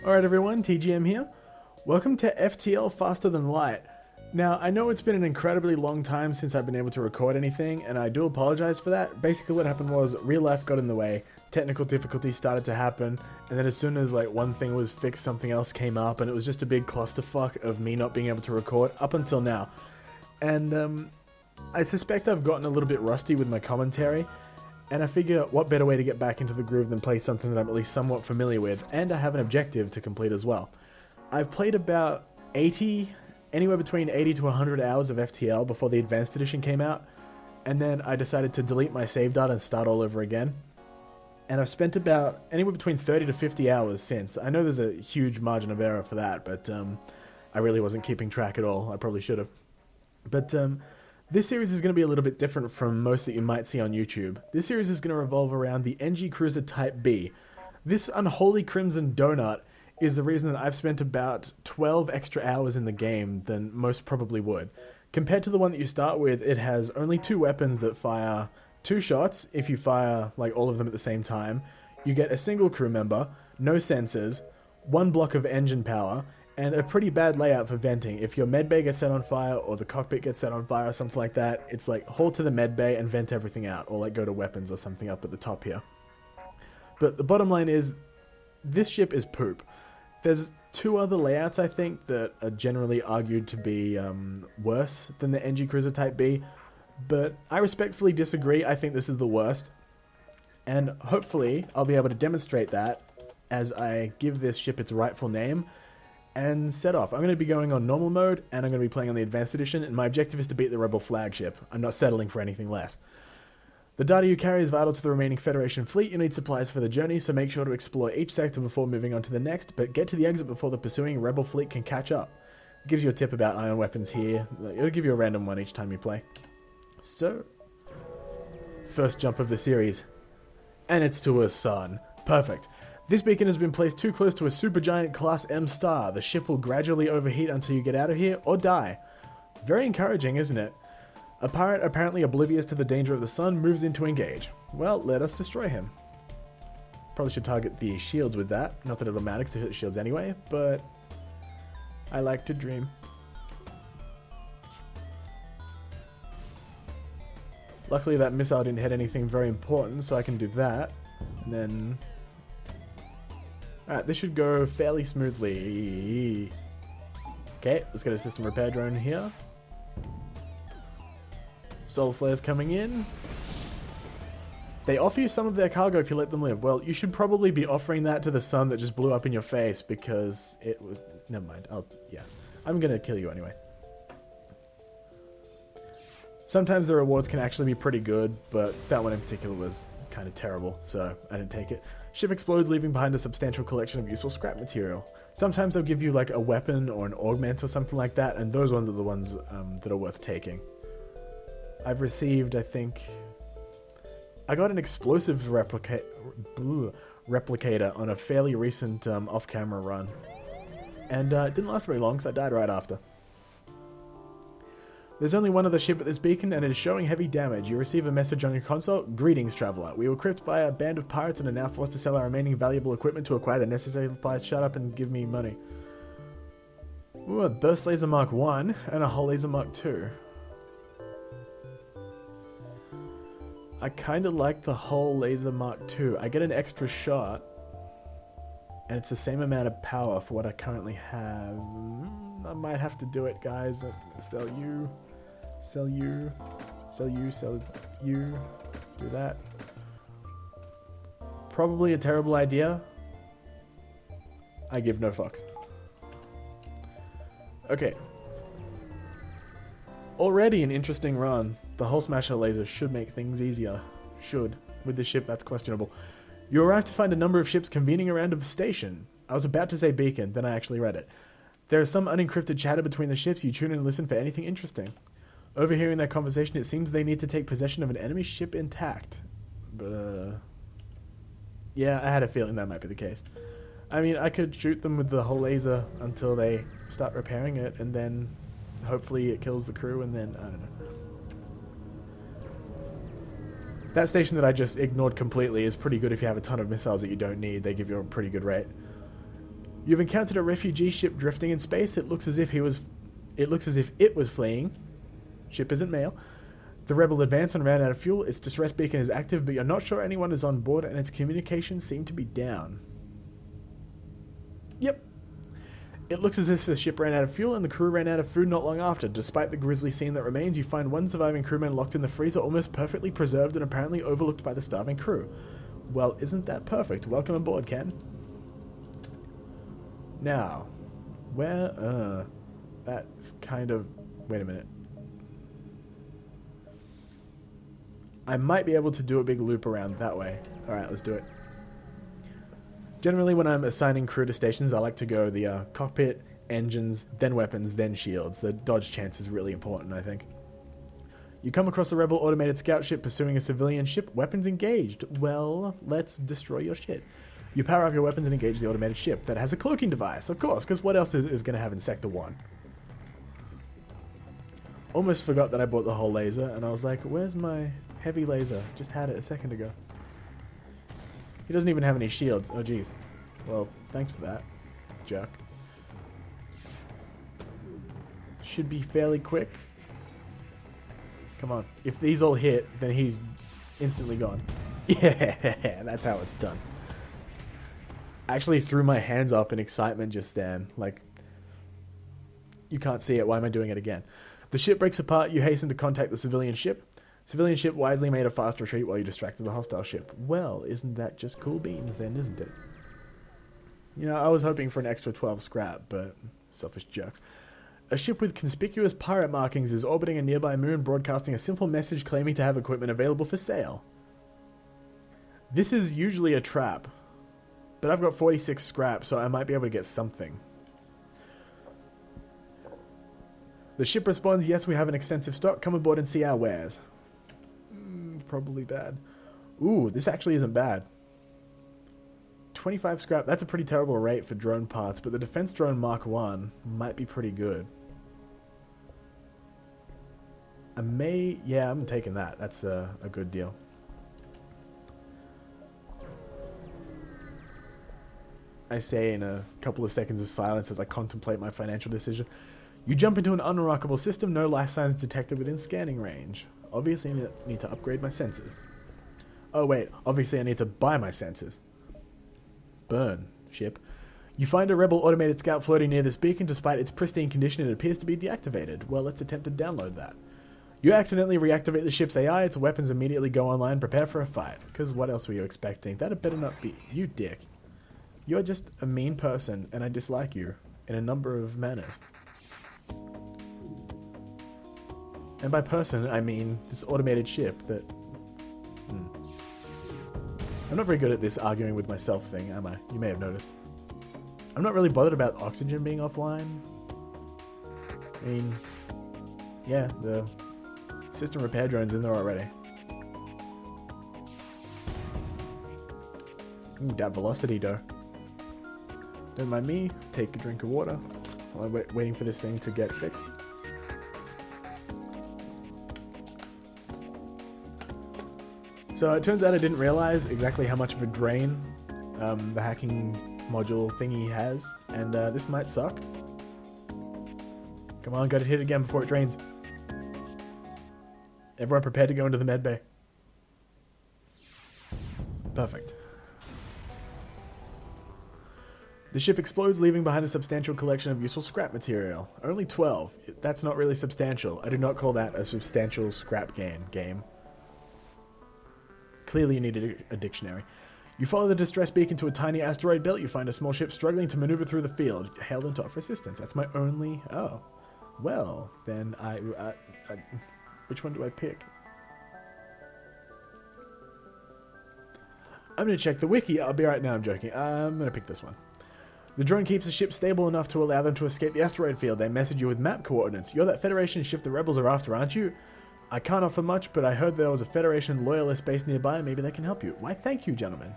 Alright everyone, TGM here. Welcome to FTL Faster Than Light. Now, I know it's been an incredibly long time since I've been able to record anything, and I do apologize for that. Basically what happened was, real life got in the way, technical difficulties started to happen, and then as soon as like one thing was fixed, something else came up, and it was just a big clusterfuck of me not being able to record up until now. And I suspect I've gotten a little bit rusty with my commentary, and I figure what better way to get back into the groove than play something that I'm at least somewhat familiar with, and I have an objective to complete as well. I've played about anywhere between 80 to 100 hours of FTL before the Advanced Edition came out, and then I decided to delete my save data and start all over again. And I've spent about anywhere between 30 to 50 hours since. I know there's a huge margin of error for that, but I really wasn't keeping track at all. I probably should have. But this series is going to be a little bit different from most that you might see on YouTube. This series is going to revolve around the Engi Cruiser Type B. This unholy crimson donut is the reason that I've spent about 12 extra hours in the game than most probably would. Compared to the one that you start with, it has only 2 weapons that fire 2 shots if you fire like all of them at the same time. You get a single crew member, no sensors, 1 block of engine power, and a pretty bad layout for venting. If your medbay gets set on fire, or the cockpit gets set on fire, or something like that, it's like hold to the medbay and vent everything out, or like go to weapons or something up at the top here. But the bottom line is, this ship is poop. There's 2 other layouts, I think, that are generally argued to be worse than the Engi Cruiser Type B, but I respectfully disagree. I think this is the worst, and hopefully I'll be able to demonstrate that as I give this ship its rightful name and set off. I'm going to be going on normal mode, and I'm going to be playing on the Advanced Edition, and my objective is to beat the Rebel flagship. I'm not settling for anything less. The data you carry is vital to the remaining Federation fleet. You need supplies for the journey, so make sure to explore each sector before moving on to the next, but get to the exit before the pursuing Rebel fleet can catch up. It gives you a tip about ion weapons here. It'll give you a random one each time you play. So, first jump of the series. And it's to a sun. Perfect. This beacon has been placed too close to a supergiant Class M star. The ship will gradually overheat until you get out of here, or die. Very encouraging, isn't it? A pirate, apparently oblivious to the danger of the sun, moves in to engage. Well, let us destroy him. Probably should target the shields with that. Not that it'll matter to hit the shields anyway, but I like to dream. Luckily that missile didn't hit anything very important, so I can do that. And then... Alright, this should go fairly smoothly. Okay, let's get a system repair drone here. Solar flares coming in. They offer you some of their cargo if you let them live. Well, you should probably be offering that to the sun that just blew up in your face, because it was... Never mind. Yeah. I'm gonna kill you anyway. Sometimes the rewards can actually be pretty good, but that one in particular was kind of terrible, so I didn't take it. Ship explodes, leaving behind a substantial collection of useful scrap material. Sometimes they'll give you like a weapon or an augment or something like that, and those ones are the ones that are worth taking. I've received, I think... I got an explosives replicator on a fairly recent off-camera run. And it didn't last very long, because I died right after. There's only one other ship at this beacon, and it is showing heavy damage. You receive a message on your console. Greetings, traveler. We were cripped by a band of pirates and are now forced to sell our remaining valuable equipment to acquire the necessary supplies. Shut up and give me money. Ooh, a burst laser Mark 1 and a hull laser Mark 2. I kind of like the hull laser Mark 2. I get an extra shot, and it's the same amount of power for what I currently have. I might have to do it, guys. Sell you. Sell you. Sell you. Sell you. Do that. Probably a terrible idea. I give no fucks. Okay. Already an interesting run. The hull smasher laser should make things easier. Should. With this ship, that's questionable. You arrive to find a number of ships convening around a station. I was about to say beacon, then I actually read it. There is some unencrypted chatter between the ships. You tune in and listen for anything interesting. Overhearing their conversation, it seems they need to take possession of an enemy ship intact. Yeah, I had a feeling that might be the case. I mean, I could shoot them with the whole laser until they start repairing it, and then hopefully it kills the crew, and then, I don't know. That station that I just ignored completely is pretty good if you have a ton of missiles that you don't need. They give you a pretty good rate. You've encountered a refugee ship drifting in space. It looks as if it was fleeing. Ship isn't male. The rebel advanced and ran out of fuel. Its distress beacon is active, but you're not sure anyone is on board, and its communications seem to be down. Yep. It looks as if the ship ran out of fuel and the crew ran out of food not long after. Despite the grisly scene that remains, you find one surviving crewman locked in the freezer, almost perfectly preserved and apparently overlooked by the starving crew. Well, isn't that perfect? Welcome aboard, Ken. Now, where, that's kind of... Wait a minute. I might be able to do a big loop around that way. Alright, let's do it. Generally, when I'm assigning crew to stations, I like to go the cockpit, engines, then weapons, then shields. The dodge chance is really important, I think. You come across a rebel automated scout ship pursuing a civilian ship. Weapons engaged. Well, let's destroy your shit. You power up your weapons and engage the automated ship. That has a cloaking device, of course, because what else is going to have in Sector 1? Almost forgot that I bought the whole laser, and I was like, where's my heavy laser? Just had it a second ago. He doesn't even have any shields. Oh, jeez. Well, thanks for that, jerk. Should be fairly quick. Come on. If these all hit, then he's instantly gone. Yeah, that's how it's done. I actually threw my hands up in excitement just then. Like, you can't see it. Why am I doing it again? The ship breaks apart. You hasten to contact the civilian ship. Civilian ship wisely made a fast retreat while you distracted the hostile ship. Well, isn't that just cool beans then, isn't it? You know, I was hoping for an extra 12 scrap, but selfish jerks. A ship with conspicuous pirate markings is orbiting a nearby moon, broadcasting a simple message claiming to have equipment available for sale. This is usually a trap, but I've got 46 scrap, so I might be able to get something. The ship responds, yes, we have an extensive stock. Come aboard and see our wares. Probably bad. Ooh, this actually isn't bad. 25 scrap. That's a pretty terrible rate for drone parts, but the defense drone Mark 1 might be pretty good. Yeah, I'm taking that. That's a good deal. I say in a couple of seconds of silence as I contemplate my financial decision. You jump into an unrockable system, no life signs detected within scanning range. Obviously, I need to upgrade my sensors. Oh wait, obviously I need to buy my sensors. Burn, ship. You find a rebel automated scout floating near this beacon. Despite its pristine condition, it appears to be deactivated. Well, let's attempt to download that. You accidentally reactivate the ship's AI. Its weapons immediately go online. Prepare for a fight. Because what else were you expecting? That had better not be. You dick. You're just a mean person, and I dislike you in a number of manners. And by person, I mean this automated ship that... I'm not very good at this arguing with myself thing, am I? You may have noticed. I'm not really bothered about oxygen being offline. I mean, yeah, the system repair drone's in there already. Ooh, that velocity though. Don't mind me, take a drink of water while I'm waiting for this thing to get fixed. So it turns out I didn't realize exactly how much of a drain the hacking module thingy has, and this might suck. Come on, gotta hit it again before it drains. Everyone prepared to go into the medbay. Perfect. The ship explodes, leaving behind a substantial collection of useful scrap material. Only 12. That's not really substantial. I do not call that a substantial scrap game. Clearly you need a dictionary. You follow the distress beacon to a tiny asteroid belt. You find a small ship struggling to maneuver through the field. Hail them to offer assistance. That's my only... Oh. Well, then I which one do I pick? I'm going to check the wiki. I'll be right now. I'm joking. I'm going to pick this one. The drone keeps the ship stable enough to allow them to escape the asteroid field. They message you with map coordinates. You're that Federation ship the rebels are after, aren't you? I can't offer much, but I heard there was a Federation loyalist base nearby. Maybe they can help you. Why, thank you, gentlemen.